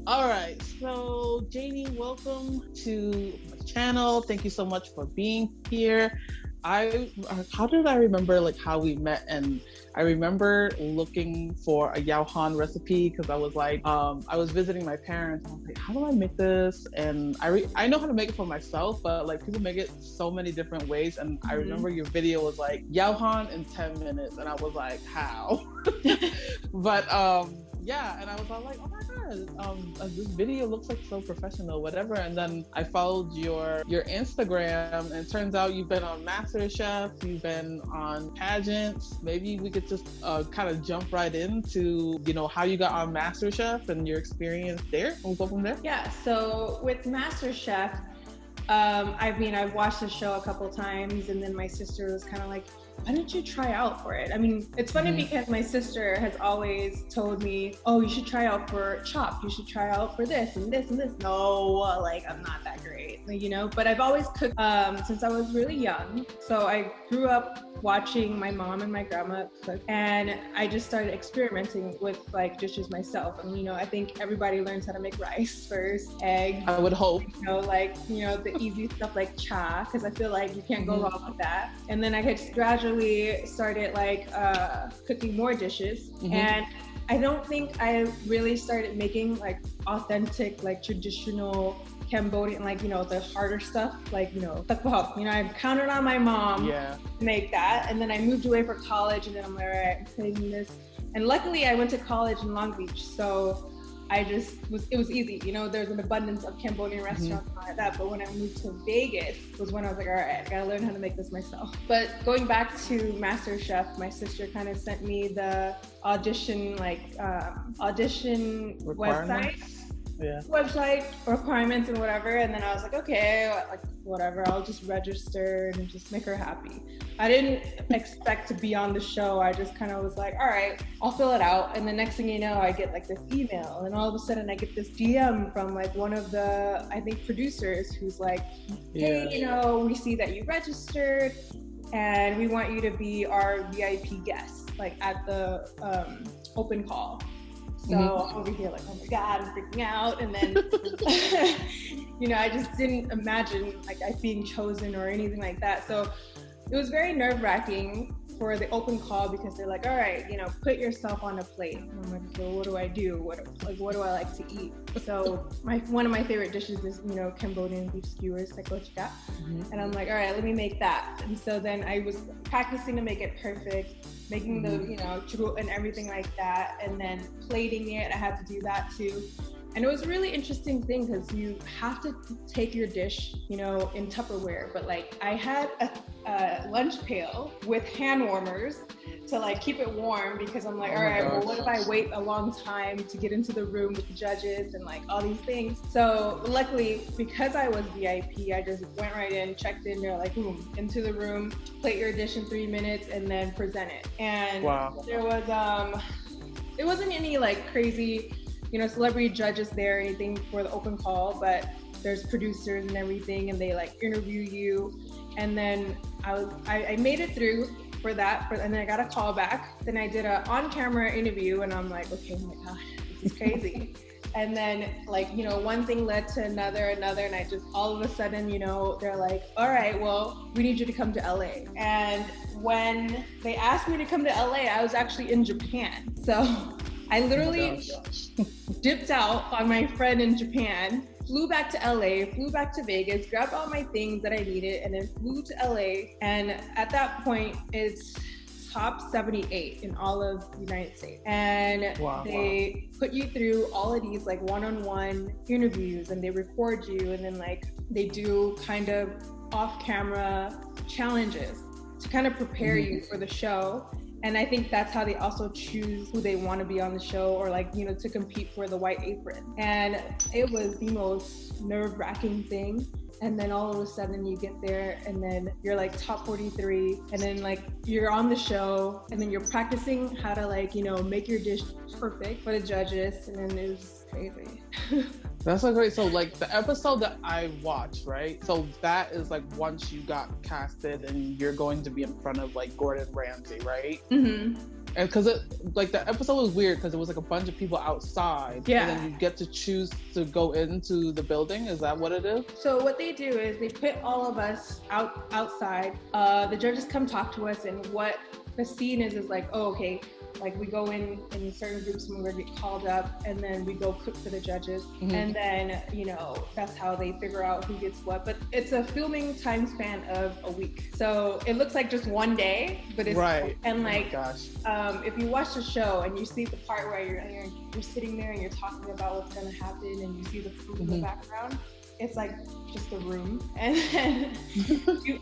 All right, so Jannie, welcome to my channel. Thank you so much for being here. I how did I remember like how we met? And I remember looking for a Yao Han recipe because I was visiting my parents and I was like, how do I make this? And I know how to make it for myself, but like people make it so many different ways. And I remember your video was like Yao Han in 10 minutes, and I was like, how? But yeah, and I was all like, oh my god, this video looks like so professional, whatever. And then I followed your Instagram, and it turns out you've been on MasterChef, you've been on pageants. Maybe we could just kind of jump right into how you got on MasterChef and your experience there, and we'll go from there. Yeah, so with MasterChef, I've watched the show a couple times, and then my sister was kind of like, why don't you try out for it? I mean, it's funny because my sister has always told me, oh, you should try out for Chopped. You should try out for this and this and this. No, like, I'm not that great, but I've always cooked since I was really young. So I grew up watching my mom and my grandma cook, and I just started experimenting with like dishes myself. And I think everybody learns how to make rice first, eggs. I would hope. The easy stuff like cha, because I feel like you can't go wrong with that. And then I just gradually started like cooking more dishes, and I don't think I really started making like authentic, like traditional Cambodian, like, the harder stuff, like, I counted on my mom to make that. And then I moved away for college, and then I'm like, all right, I'm taking this. And luckily I went to college in Long Beach. So it was easy. There's an abundance of Cambodian restaurants like that. But when I moved to Vegas was when I was like, all right, I gotta learn how to make this myself. But going back to MasterChef, my sister kind of sent me the audition website requirements and whatever, and then I was like, okay, like whatever, I'll just register and just make her happy. I didn't expect to be on the show. I just kind of was like, all right, I'll fill it out. And the next thing you know, I get like this email, and all of a sudden I get this DM from like one of the, I think, producers who's like, hey, we see that you registered and we want you to be our VIP guest, like at the open call. So I'm over here like, oh my God, I'm freaking out. And then, I just didn't imagine like I being chosen or anything like that. So it was very nerve-wracking for the open call, because they're like, all right, put yourself on a plate. And I'm like, okay, what do I do? What do I like to eat? So one of my favorite dishes is, Cambodian beef skewers, sekochka. And I'm like, all right, let me make that. And so then I was practicing to make it perfect, making the, churro and everything like that. And then plating it, I had to do that too. And it was a really interesting thing because you have to take your dish, in Tupperware. But like I had a lunch pail with hand warmers to like keep it warm, because I'm like, all right, well, what if I wait a long time to get into the room with the judges and like all these things? So luckily, because I was VIP, I just went right in, checked in, they're like, boom, into the room, plate your dish in 3 minutes and then present it. And there was, it wasn't any like crazy, celebrity judges there or anything for the open call, but there's producers and everything, and they like interview you. And then I made it through for that, and then I got a call back. Then I did an on-camera interview, and I'm like, okay, oh my gosh, this is crazy. And then like, one thing led to another, and I just, all of a sudden, they're like, all right, well, we need you to come to LA. And when they asked me to come to LA, I was actually in Japan. So I literally dipped out on my friend in Japan, flew back to LA, flew back to Vegas, grabbed all my things that I needed, and then flew to LA. And at that point, it's top 78 in all of the United States. And they put you through all of these like one-on-one interviews, and they record you, and then like they do kind of off-camera challenges to kind of prepare you for the show. And I think that's how they also choose who they want to be on the show, or like, to compete for the white apron. And it was the most nerve-wracking thing. And then all of a sudden you get there, and then you're like top 43, and then like you're on the show, and then you're practicing how to like, make your dish perfect for the judges. And then it was crazy. That's so great. So like the episode that I watched, right? So that is like once you got casted and you're going to be in front of like Gordon Ramsay, right? And because it, like, the episode was weird because it was like a bunch of people outside. Yeah. And then you get to choose to go into the building. Is that what it is? So what they do is they put all of us outside. The judges come talk to us, and what the scene is like, oh, okay, like we go in certain groups and we're gonna get called up, and then we go cook for the judges, and then, you know, that's how they figure out who gets what. But it's a filming time span of a week, so it looks like just one day, but it's right. And like, oh if you watch the show and you see the part where you're sitting there and you're talking about what's gonna happen, and you see the food in the background, it's like just a room. And then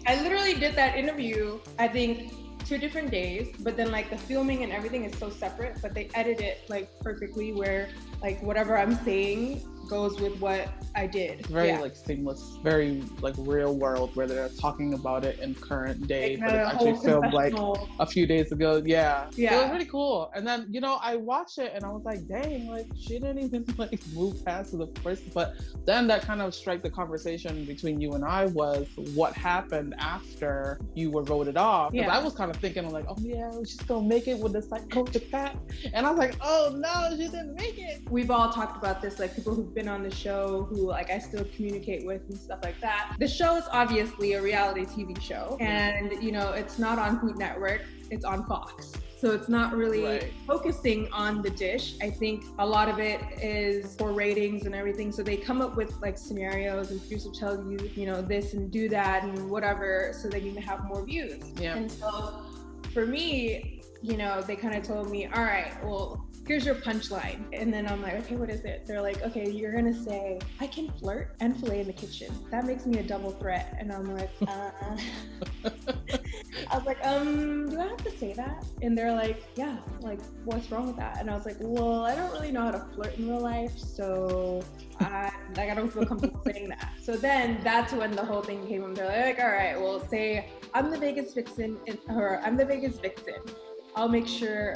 I literally did that interview, I think 2 different days, but then like the filming and everything is so separate, but they edit it like perfectly where like whatever I'm saying goes with what I did. Very like seamless, very like real world, where they're talking about it in current day, but it's actually filmed like a few days ago. Yeah. So it was really cool. And then, you know, I watched it and I was like, dang, like she didn't even like move past the first. But then that kind of struck the conversation between you and I was what happened after you were voted off. Because I was kind of thinking like, oh yeah, she's gonna make it with the psychotic cat. And I was like, oh no, she didn't make it. We've all talked about this, like people who've been on the show who like I still communicate with and stuff like that. The show is obviously a reality TV show, and you know, it's not on Food Network, it's on Fox. So it's not really focusing on the dish. I think a lot of it is for ratings and everything. So they come up with like scenarios, and producers tell you, you know, this and do that and whatever, so they can have more views. Yeah. And so for me, you know, they kind of told me, all right, well, here's your punchline. And then I'm like, okay, what is it? They're like, okay, you're gonna say, I can flirt and fillet in the kitchen. That makes me a double threat. And I'm like, I was like, do I have to say that? And they're like, yeah, like, what's wrong with that? And I was like, well, I don't really know how to flirt in real life, so I don't feel comfortable saying that. So then that's when the whole thing came up. They're like, all right, well, say I'm the Vegas vixen, or I'm the Vegas vixen. I'll make sure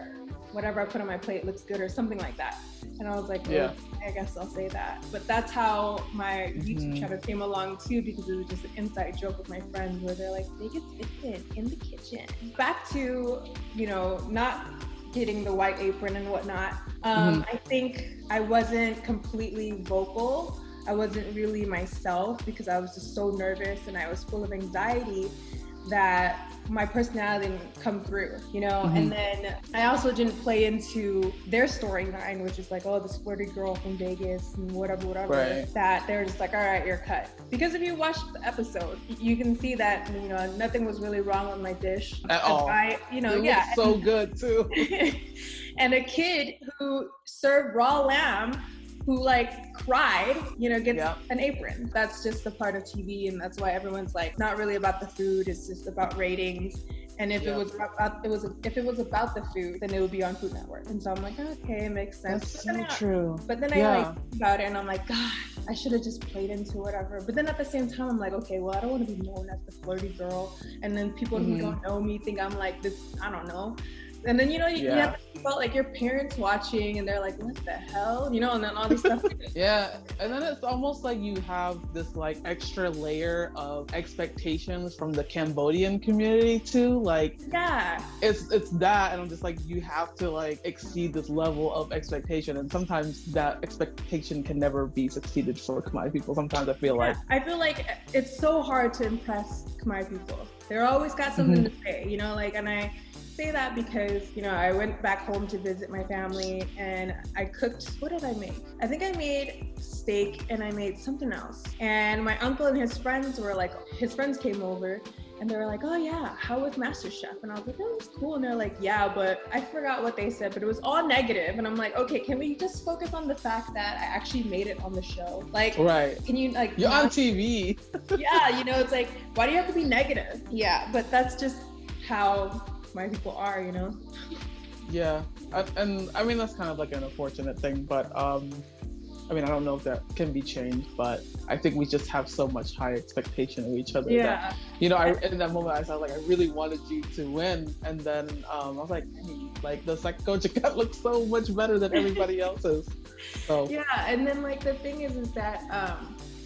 whatever I put on my plate looks good, or something like that. And I was like, well, I guess I'll say that. But that's how my YouTube channel came along too, because it was just an inside joke with my friends where they're like, Vegas vixen in the kitchen. Back to, you know, not getting the white apron and whatnot. I think I wasn't completely vocal. I wasn't really myself because I was just so nervous and I was full of anxiety that my personality didn't come through, you know? And then I also didn't play into their storyline, which is like, oh, this flirty girl from Vegas and whatever, that they're just like, all right, you're cut. Because if you watch the episode, you can see that, you know, nothing was really wrong with my dish. At all. You know, it was so good too. And a kid who served raw lamb, who like cried, you know, gets an apron. That's just a part of TV, and that's why everyone's like, not really about the food, it's just about ratings. And if it was about the food, then it would be on Food Network. And so I'm like, okay, it makes sense. That's so true. But then I like think about it, and I'm like, God, I should have just played into whatever. But then at the same time, I'm like, okay, well, I don't want to be known as the flirty girl, and then people who don't know me think I'm like this, I don't know. And then, you know, you have to think about like your parents watching and they're like, what the hell? You know, and then all this stuff. And then it's almost like you have this like extra layer of expectations from the Cambodian community too. Like, it's that. And I'm just like, you have to like exceed this level of expectation. And sometimes that expectation can never be succeeded for Khmer people. Sometimes I feel like it's so hard to impress Khmer people. They're always got something to say, you know, like, and I say that because, you know, I went back home to visit my family and I cooked, what did I make? I think I made steak and I made something else. And my uncle and his friends were like, his friends came over and they were like, oh yeah, how was MasterChef? And I was like, oh, it was cool. And they're like, yeah, but I forgot what they said, but it was all negative. And I'm like, okay, can we just focus on the fact that I actually made it on the show? Like, can you like, you're on TV. Yeah, you know, it's like, why do you have to be negative? Yeah, but that's just how my people are, you know? Yeah, and I mean, that's kind of like an unfortunate thing, but I mean, I don't know if that can be changed, but I think we just have so much high expectation of each other that, you know, in that moment I felt like I really wanted you to win, and then I was like, hey, like the Psycho Jacket looks so much better than everybody else's. So and then like the thing is that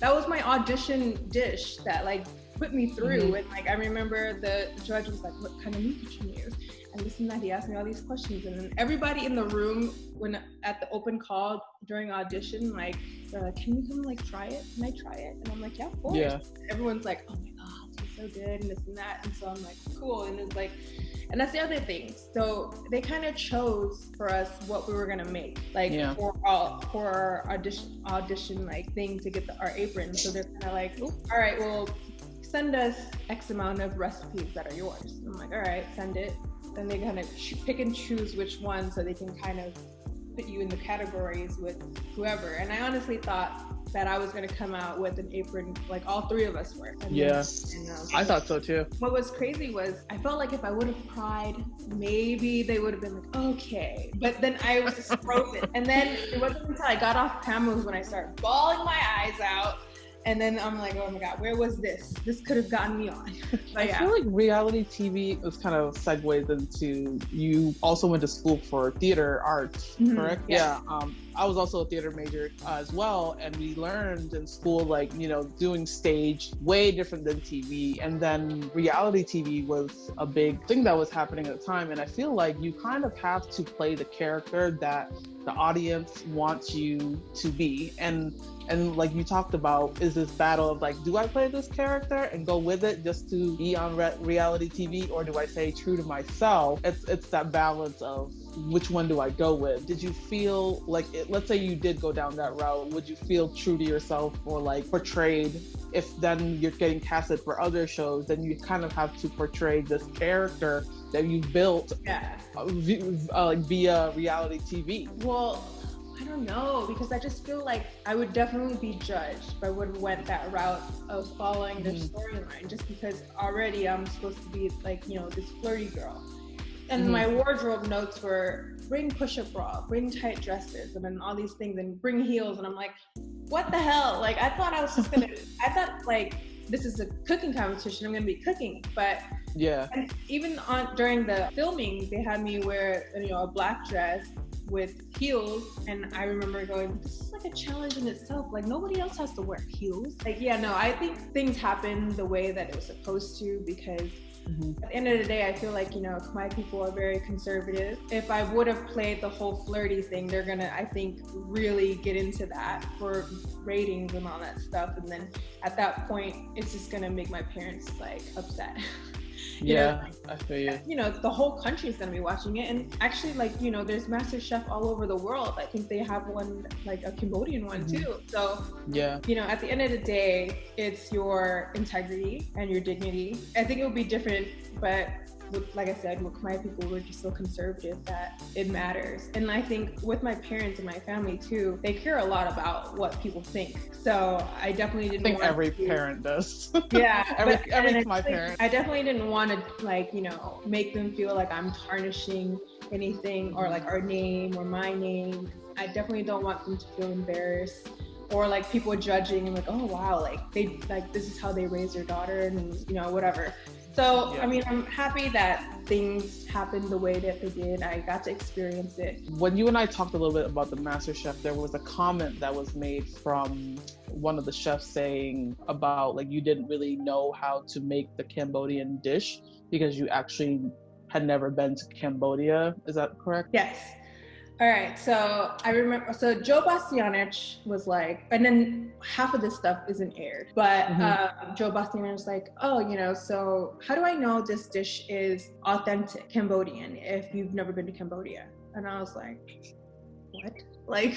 that was my audition dish that like put me through. And like, I remember the judge was like, what kind of meat did you use? And this and that, he asked me all these questions. And then everybody in the room, when at the open call during audition, like, they're like, can you come like try it? Can I try it? And I'm like, yeah, of course. Yeah. Everyone's like, oh my God, it's so good and this and that. And so I'm like, cool. And it's like, and that's the other thing. So they kind of chose for us what we were gonna make, like for our audition like thing to get our apron. So they're kind of like, all right, well, send us X amount of recipes that are yours. And I'm like, all right, send it. Then they kind of pick and choose which one, so they can kind of put you in the categories with whoever. And I honestly thought that I was going to come out with an apron like all three of us were. I thought so too. What was crazy was I felt like if I would have cried, maybe they would have been like, okay. But then I was just frozen. And then it wasn't until I got off camera when I started bawling my eyes out. And then I'm like, oh my God, where was this? This could have gotten me on. I feel like reality TV was kind of segues into, you also went to school for theater arts, correct? Yeah. I was also a theater major as well. And we learned in school, like, you know, doing stage way different than TV. And then reality TV was a big thing that was happening at the time. And I feel like you kind of have to play the character that the audience wants you to be. And like you talked about, is this battle of like, do I play this character and go with it just to be on reality TV, or do I stay true to myself? It's that balance of which one do I go with? Did you feel like, let's say you did go down that route, would you feel true to yourself or like portrayed? If then you're getting casted for other shows, then you kind of have to portray this character that you built via reality TV. Well, I don't know, because I just feel like I would definitely be judged if I would have went that route of following their storyline, just because already I'm supposed to be like, you know, this flirty girl. And my wardrobe notes were bring push-up bra, bring tight dresses, and then all these things, and bring heels. And I'm like, what the hell? Like, I thought I was just gonna, I thought like, this is a cooking competition, I'm gonna be cooking. But yeah. And even during the filming, they had me wear, you know, a black dress with heels, and I remember going, this is like a challenge in itself. Like, nobody else has to wear heels. Like, yeah, no, I think things happened the way that it was supposed to, because at the end of the day, I feel like, you know, Khmer people are very conservative. If I would have played the whole flirty thing, they're gonna, I think, really get into that for ratings and all that stuff. And then at that point, it's just gonna make my parents like upset. You know, I feel you. You know, the whole country is going to be watching it. And actually, like, you know, there's Master Chef all over the world. I think they have one, like a Cambodian one too. So, you know, at the end of the day, it's your integrity and your dignity. I think it would be different, but like I said, with my people, we're just so conservative that it matters. And I think with my parents and my family too, they care a lot about what people think. So I definitely didn't think every parent does. Yeah. every my parent. I definitely didn't want to, like, you know, make them feel like I'm tarnishing anything or like our name or my name. I definitely don't want them to feel embarrassed or like people judging and like, oh wow, like they, like this is how they raise their daughter and, you know, whatever. So, I mean, I'm happy that things happened the way that they did. I got to experience it. When you and I talked a little bit about the Master Chef, there was a comment that was made from one of the chefs saying about like you didn't really know how to make the Cambodian dish because you actually had never been to Cambodia. Is that correct? Yes. All right, so I remember, so Joe Bastianich was like, and then half of this stuff isn't aired, but Joe Bastianich was like, oh, you know, so how do I know this dish is authentic Cambodian if you've never been to Cambodia? And I was like, what? Like,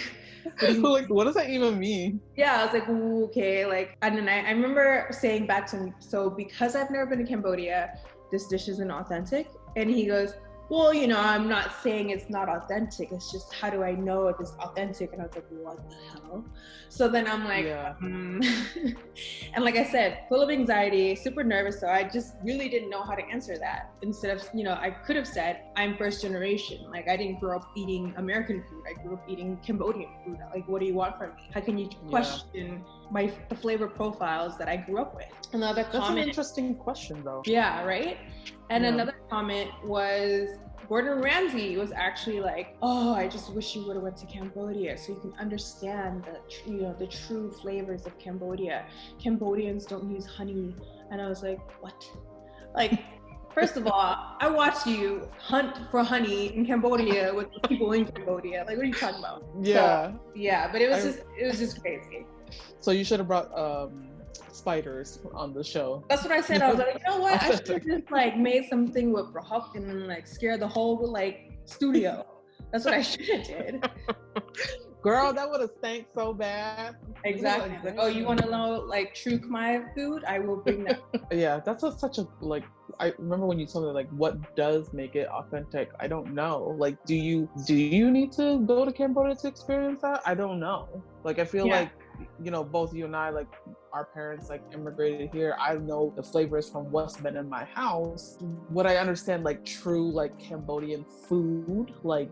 like, what does that even mean? Yeah, I was like, ooh, okay, like, and then I remember saying back to him, so because I've never been to Cambodia, this dish isn't authentic? And he goes, well, you know, I'm not saying it's not authentic. It's just, how do I know if it's authentic? And I was like, what the hell? So then I'm like, and like I said, full of anxiety, super nervous. So I just really didn't know how to answer that. Instead of, you know, I could have said, I'm first generation. Like, I didn't grow up eating American food. I grew up eating Cambodian food. Like, what do you want from me? How can you question the flavor profiles that I grew up with? Another comment. That's an interesting question though. Yeah, right? And another comment was, Gordon Ramsay was actually like, oh, I just wish you would have went to Cambodia so you can understand the true flavors of Cambodia. Cambodians don't use honey. And I was like, what? Like, first of all, I watched you hunt for honey in Cambodia with the people in Cambodia. Like, what are you talking about? Yeah. So, yeah, but it was just crazy. So you should have brought spiders on the show. That's what I said. I was like, you know what? I should have just like made something with Brahok and then like scare the whole like studio. That's what I should have did. Girl, that would have stank so bad. Exactly. Like, oh, you want to know like true Khmer food? I will bring that. Yeah, that's such a like. I remember when you told me like what does make it authentic. I don't know. Like, do you need to go to Cambodia to experience that? I don't know. Like, I feel like, you know, both you and I, like, our parents like immigrated here. I know the flavors from what's been in my house. Would I understand like true like Cambodian food, like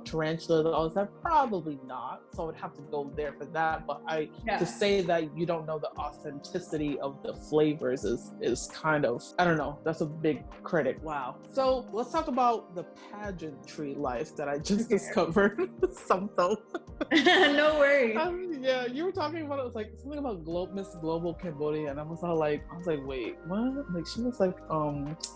tarantulas and all this stuff? Probably not. So I would have to go there for that. But to say that you don't know the authenticity of the flavors is kind of, I don't know, that's a big critic. Wow. So let's talk about the pageantry life that I just discovered. Something. No worries. Yeah, you were talking about, it was like something about Miss Global Cambodia, and I was like, wait, what? Like, she was like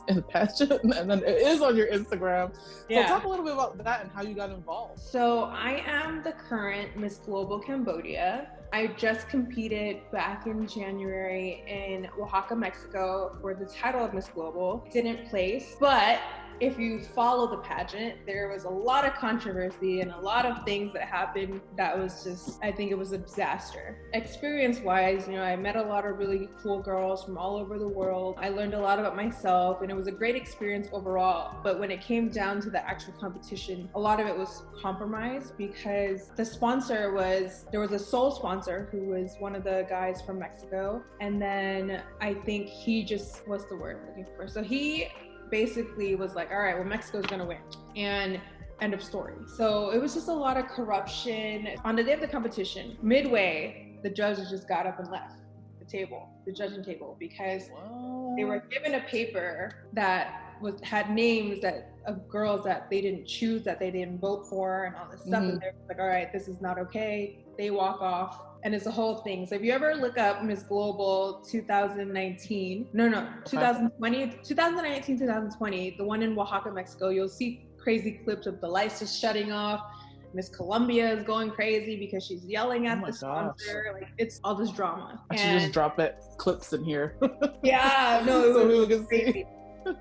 in the pageant, and then it is on your Instagram. So talk a little bit about that and how you got involved. So I am the current Miss Global Cambodia. I just competed back in January in Oaxaca, Mexico for the title of Miss Global. Didn't place, but if you follow the pageant, there was a lot of controversy and a lot of things that happened that was just, I think it was a disaster. Experience-wise, you know, I met a lot of really cool girls from all over the world. I learned a lot about myself, and it was a great experience overall. But when it came down to the actual competition, a lot of it was compromised because the sponsor there was a sole sponsor who was one of the guys from Mexico. And then I think he just, what's the word I'm looking for? So he basically was like, all right, well, Mexico's gonna win, and end of story. So it was just a lot of corruption. On the day of the competition, midway, the judges just got up and left the judging table, because they were given a paper that had names of girls that they didn't choose, that they didn't vote for, and all this stuff. And they're like, all right, this is not okay. They walk off. And it's a whole thing. So if you ever look up Miss Global 2019, 2019, 2020, the one in Oaxaca, Mexico, you'll see crazy clips of the lights just shutting off. Miss Colombia is going crazy because she's yelling at the sponsor. Like, it's all this drama. I should just drop clips in here. Yeah, no, it so was people can crazy. See.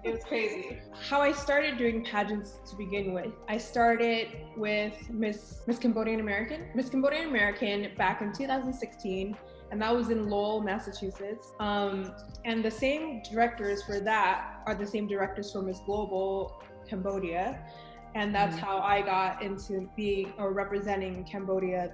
It was crazy. How I started doing pageants to begin with. I started with Miss Cambodian American back in 2016, and that was in Lowell, Massachusetts. And the same directors for that are the same directors for Miss Global Cambodia. And that's how I got into representing Cambodia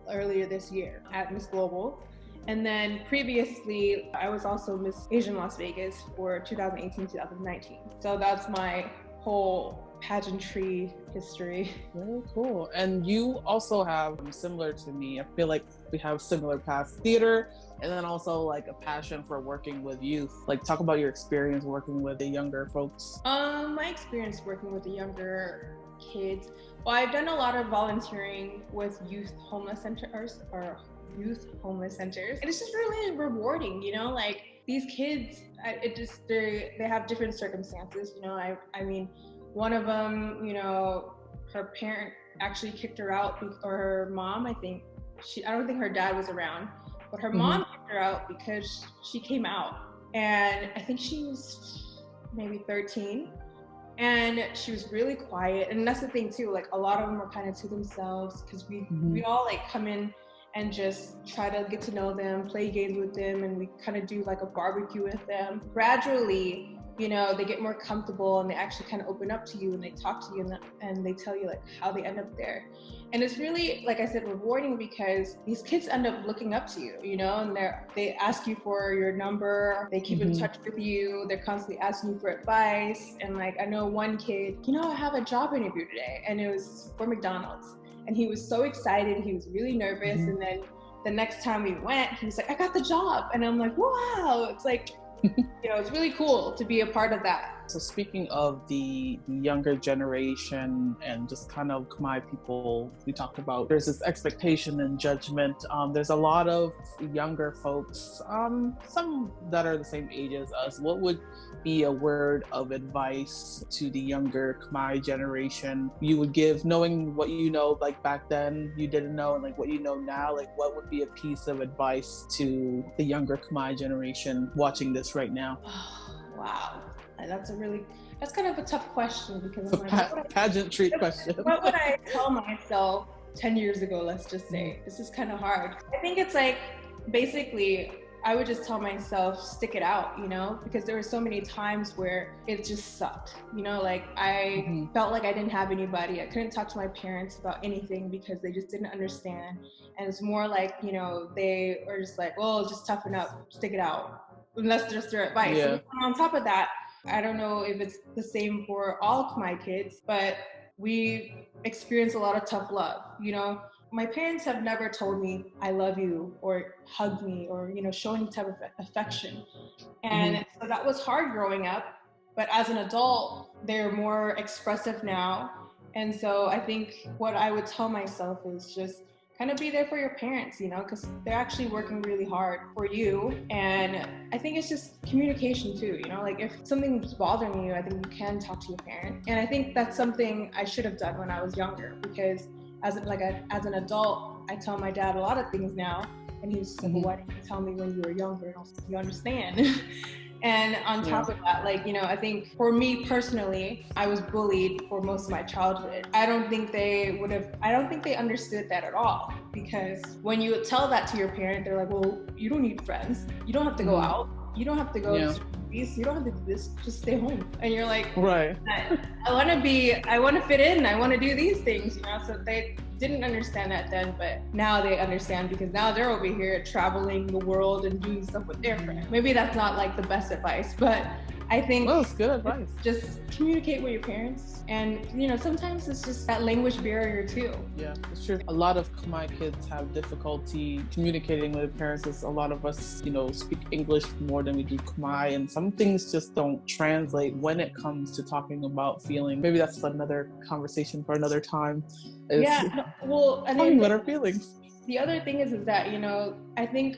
earlier this year at Miss Global. And then previously, I was also Miss Asian Las Vegas for 2018-2019. So that's my whole pageantry history. Very cool. And you also have, similar to me, I feel like we have similar paths, theater, and then also like a passion for working with youth. Like, talk about your experience working with the younger folks. My experience working with the younger kids. Well, I've done a lot of volunteering with youth homeless centers, and it's just really rewarding, you know, like these kids, they have different circumstances, you know. I mean, one of them, you know, her parent actually kicked her out, or her mom, I don't think her dad was around, but her mom kicked her out because she came out, and I think she was maybe 13. And she was really quiet. And that's the thing too, like a lot of them were kind of to themselves, because we all like come in and just try to get to know them, play games with them, and we kind of do like a barbecue with them. Gradually, you know, they get more comfortable and they actually kind of open up to you and they talk to you and they tell you like how they end up there. And it's really, like I said, rewarding, because these kids end up looking up to you, you know, and they ask you for your number, they keep in touch with you, they're constantly asking you for advice. And like, I know one kid, you know, I have a job interview today, and it was for McDonald's. And he was so excited, he was really nervous. And then the next time we went, he was like, I got the job. And I'm like, wow, it's like, you know, it's really cool to be a part of that. So speaking of the younger generation and just kind of Khmer people, we talked about there's this expectation and judgment. There's a lot of younger folks, some that are the same age as us. What would be a word of advice to the younger Khmer generation you would give, knowing what you know, like back then you didn't know, and like what you know now? Like what would be a piece of advice to the younger Khmer generation watching this right now? Wow. That's kind of a tough question, because It's a pageantry question. What would I tell myself 10 years ago, let's just say? This is kind of hard. I think it's like, basically, I would just tell myself, stick it out, because there were so many times where it just sucked, like I felt like I didn't have anybody. I couldn't talk to my parents about anything because they just didn't understand. And it's more like, they were just like, well, just toughen up, stick it out. And that's just their advice. Yeah. And on top of that, I don't know if it's the same for all of my kids, but we experience a lot of tough love, My parents have never told me I love you or hugged me or, showing type of affection. And so that was hard growing up. But as an adult, they're more expressive now. And so I think what I would tell myself is just kind of be there for your parents, because they're actually working really hard for you. And I think it's just communication too, like if something's bothering you, I think you can talk to your parent. And I think that's something I should have done when I was younger, because as an adult, I tell my dad a lot of things now, and he's just like, well, why didn't you tell me when you were younger? And I was like, you understand. And on top of that, I think for me personally, I was bullied for most of my childhood. I don't think they understood that at all, because when you tell that to your parent, they're like, well, you don't need friends. You don't have to go out. You don't have to go to movies. You don't have to do this. Just stay home. And you're like, right. I want to fit in. I want to do these things, So they didn't understand that then, but now they understand, because now they're over here traveling the world and doing stuff with their friends. Maybe that's not like the best advice, but I think it's good advice. Just communicate with your parents, and sometimes it's just that language barrier too. Yeah, it's true. A lot of Khmer kids have difficulty communicating with their parents. As a lot of us, speak English more than we do Khmer, and some things just don't translate when it comes to talking about feeling. Maybe that's another conversation for another time. Talking about our feelings. The other thing is that, I think,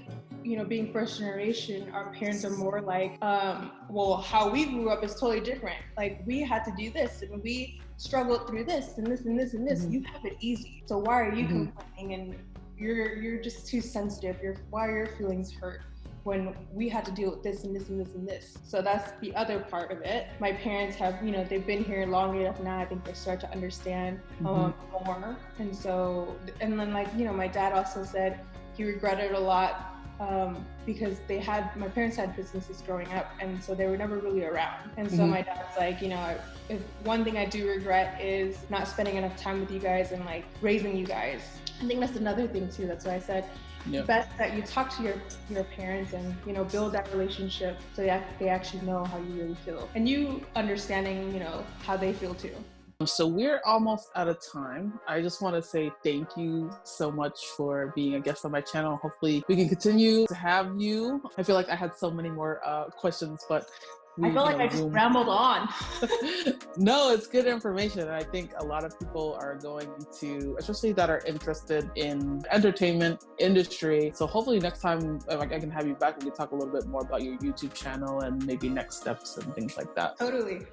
being first generation, our parents are more like, how we grew up is totally different. Like, we had to do this, and we struggled through this and this and this and this. You have it easy. So why are you complaining? And you're just too sensitive. Why are your feelings hurt when we had to deal with this and this and this and this? So that's the other part of it. My parents have, they've been here long enough now. I think they start to understand more. And so, and then my dad also said he regretted a lot because my parents had businesses growing up, and so they were never really around. And so my dad's like, if one thing I do regret is not spending enough time with you guys and like raising you guys. I think that's another thing too. That's why I said, best that you talk to your parents and build that relationship so that they actually know how you really feel, and you understanding how they feel too. So we're almost out of time. I just want to say thank you so much for being a guest on my channel. Hopefully we can continue to have you. I feel like I had so many more questions, but I feel like I just rambled on. No, it's good information. I think a lot of people are going to, especially that are interested in entertainment industry. So hopefully next time I can have you back, we can talk a little bit more about your YouTube channel and maybe next steps and things like that. Totally.